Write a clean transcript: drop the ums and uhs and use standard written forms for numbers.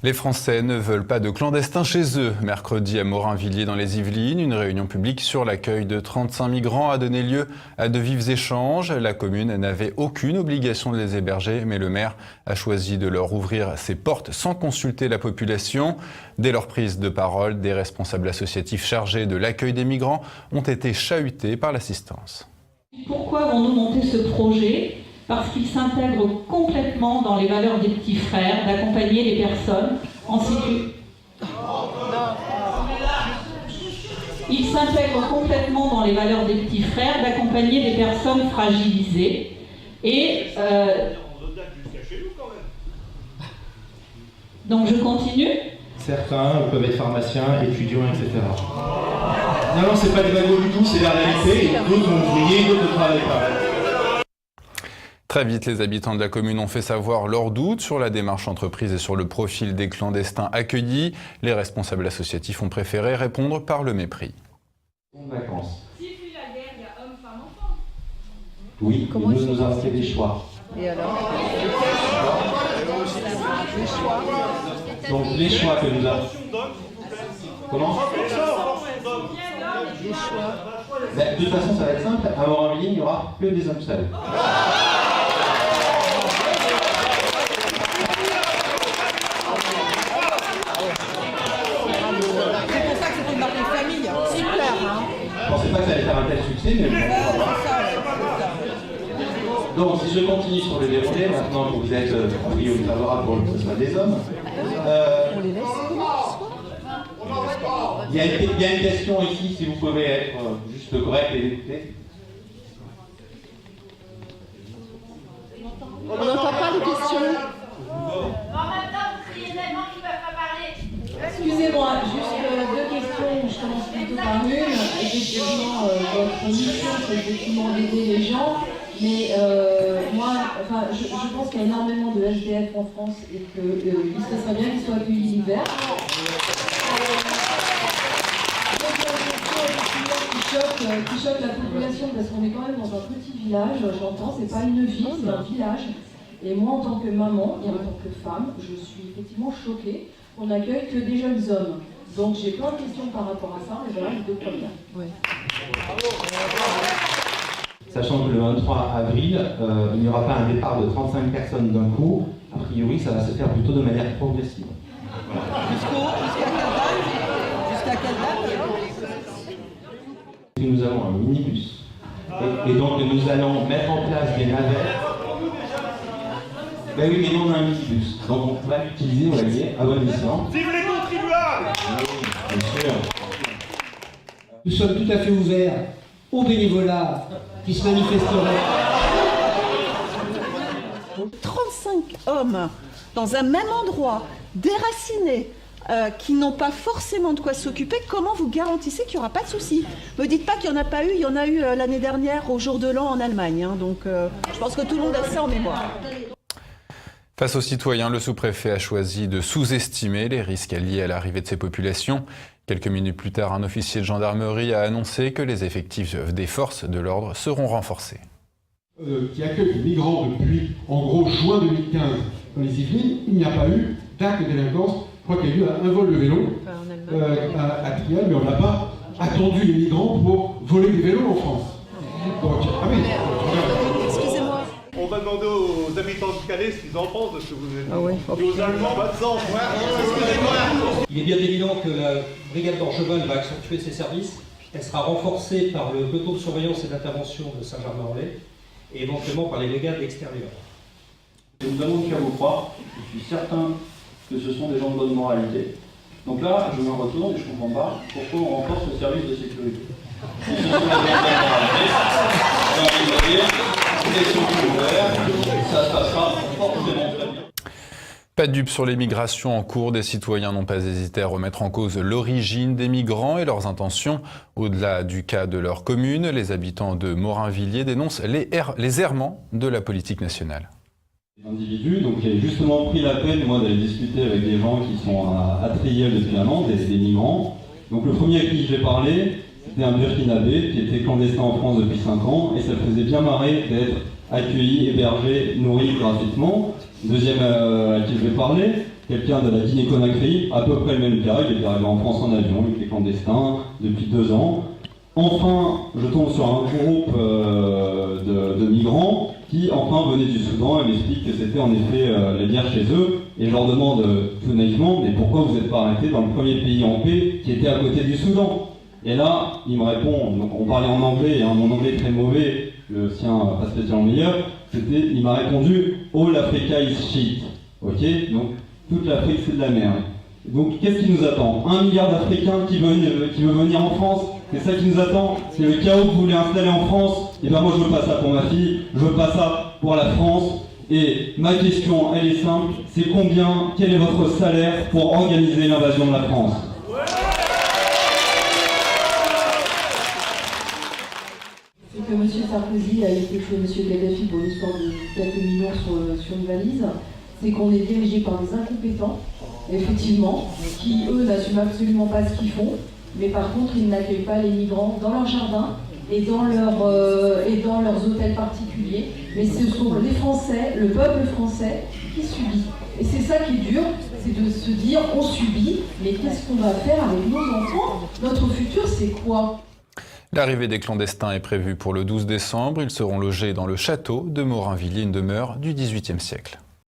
Les Français ne veulent pas de clandestins chez eux. Mercredi à Morinvilliers dans les Yvelines, une réunion publique sur l'accueil de 35 migrants a donné lieu à de vifs échanges. La commune n'avait aucune obligation de les héberger, mais le maire a choisi de leur ouvrir ses portes sans consulter la population. Dès leur prise de parole, des responsables associatifs chargés de l'accueil des migrants ont été chahutés par l'assistance. Pourquoi avons-nous monté ce projet ? Parce qu'il s'intègre complètement dans les valeurs des petits frères, d'accompagner les personnes en sécurité. Il s'intègre complètement dans les valeurs des petits frères, d'accompagner les personnes fragilisées. Et donc je continue. Certains peuvent être pharmaciens, étudiants, etc. Non, c'est pas des bagos du tout, c'est la réalité. D'autres vont ouvriers, d'autres ne travaillent pas. Très vite, les habitants de la commune ont fait savoir leurs doutes sur la démarche entreprise et sur le profil des clandestins accueillis. Les responsables associatifs ont préféré répondre par le mépris. Vacances. Si puis la guerre, il y a homme, femme, enfant. Oui, mais nous avons fait des choix. Et alors? Les choix. Donc les choix que nous avons... Comment? Les choix. Ben, de toute façon, ça va être simple. À Morinvilliers, il n'y aura que des hommes seuls. Je ne pensais pas que ça allait faire un tel succès, mais bon. Donc, si je continue sur le déroulé, maintenant que vous êtes a priori favorable pour que ce soit des hommes, il y a une question ici, si vous pouvez être juste correct et l'écouter. On n'entend pas les questions. En même temps, vous criez tellement qu'ils ne peuvent pas parler. Excusez-moi, juste deux questions. Je commence plutôt par une. Effectivement, votre mission, c'est effectivement d'aider les gens. Mais moi, je pense qu'il y a énormément de SDF en France et qu'il serait bien qu'ils soient accueillis l'hiver. Qui choque la population parce qu'on est quand même dans un petit village, j'entends, c'est pas une ville, c'est un village. Et moi, en tant que maman et en tant que femme, je suis effectivement choquée qu'on n'accueille que des jeunes hommes. Donc j'ai plein de questions par rapport à ça, mais voilà les deux premières. Ouais. Sachant que le 23 avril, il n'y aura pas un départ de 35 personnes d'un coup, a priori, ça va se faire plutôt de manière progressive. Voilà. Jusqu'à quelle date? Nous avons un minibus. Et donc nous allons mettre en place des navettes. Ben oui, mais nous on a un minibus. Donc on va l'utiliser, on va dire, à bon escient. Vive les contribuables! Oui, bien sûr. Nous sommes tout à fait ouverts aux bénévolats qui se manifesteraient. 35 hommes dans un même endroit, déracinés, qui n'ont pas forcément de quoi s'occuper, comment vous garantissez qu'il n'y aura pas de soucis? Ne me dites pas qu'il n'y en a pas eu, il y en a eu l'année dernière au jour de l'an en Allemagne. Hein, donc je pense que tout le monde a ça en mémoire. Face aux citoyens, le sous-préfet a choisi de sous-estimer les risques liés à l'arrivée de ces populations. Quelques minutes plus tard, un officier de gendarmerie a annoncé que les effectifs des forces de l'ordre seront renforcés. Qui accueille des migrants depuis, en gros, juin 2015 dans les Yvelines, il n'y a pas eu d'acte de délinquance. Je crois qu'il y a eu un vol de vélo à Triel, mais on n'a pas attendu les migrants pour voler des vélos en France. Donc, ah oui, Excusez-moi. On va demander aux habitants de Calais ce qu'ils en pensent de ce que vous avez dit. Ah ouais. Et aux Allemands, pas de sang. Il est bien évident que la brigade d'Orcheval va accentuer ses services. Elle sera renforcée par le peloton de surveillance et d'intervention de Saint-Germain-en-Laye et éventuellement par les brigades extérieures. Je ne demande qu'à vous croire, je suis certain que ce sont des gens de bonne moralité. Donc là, je me retourne et je ne comprends pas pourquoi on renforce le service de sécurité. Si ce sont des gens de bonne moralité, j'ai envie de dire, c'est surtout ouvert, ça se passera forcément très bien. Pas de dupes sur les migrations en cours, des citoyens n'ont pas hésité à remettre en cause l'origine des migrants et leurs intentions. Au-delà du cas de leur commune, les habitants de Morinvilliers dénoncent les errements de la politique nationale. Individu, donc qui a justement pris la peine, moi, d'aller discuter avec des gens qui sont à Triel depuis un an, des migrants. Donc le premier avec qui j'ai parlé, c'était un Burkinabé qui était clandestin en France depuis 5 ans et ça le faisait bien marrer d'être accueilli, hébergé, nourri gratuitement. Deuxième à qui je vais parler, quelqu'un de la Guinée-Conakry, à peu près le même cas, il est arrivé en France en avion, il était clandestin depuis 2 ans. Enfin, je tombe sur un groupe de migrants qui, enfin, venaient du Soudan et m'expliquent que c'était en effet la guerre chez eux. Et je leur demande tout naïvement, mais pourquoi vous n'êtes pas arrêtés dans le premier pays en paix qui était à côté du Soudan? Et là, il me répond, donc on parlait en anglais, hein, mon anglais est très mauvais, le sien pas spécialement meilleur, il m'a répondu « All Africa is shit ». Ok, donc toute l'Afrique c'est de la merde. Donc qu'est-ce qui nous attend? 1 milliard d'Africains qui veut venir en France? C'est ça qui nous attend? C'est le chaos que vous voulez installer en France? Et ben moi je veux pas ça pour ma fille, je veux pas ça pour la France. Et ma question, elle est simple, c'est quel est votre salaire pour organiser l'invasion de la France? C'est que M. Sarkozy a été fait M. Kadhafi pour l'histoire de quelques millions sur une valise. C'est qu'on est dirigé par des incompétents, effectivement, qui eux n'assument absolument pas ce qu'ils font, mais par contre ils n'accueillent pas les migrants dans leur jardin et dans leurs hôtels particuliers, mais ce sont les Français, le peuple français qui subit. Et c'est ça qui est dur, c'est de se dire on subit, mais qu'est-ce qu'on va faire avec nos enfants? Notre futur c'est quoi? L'arrivée des clandestins est prévue pour le 12 décembre. Ils seront logés dans le château de Morinvilliers, une demeure du XVIIIe siècle.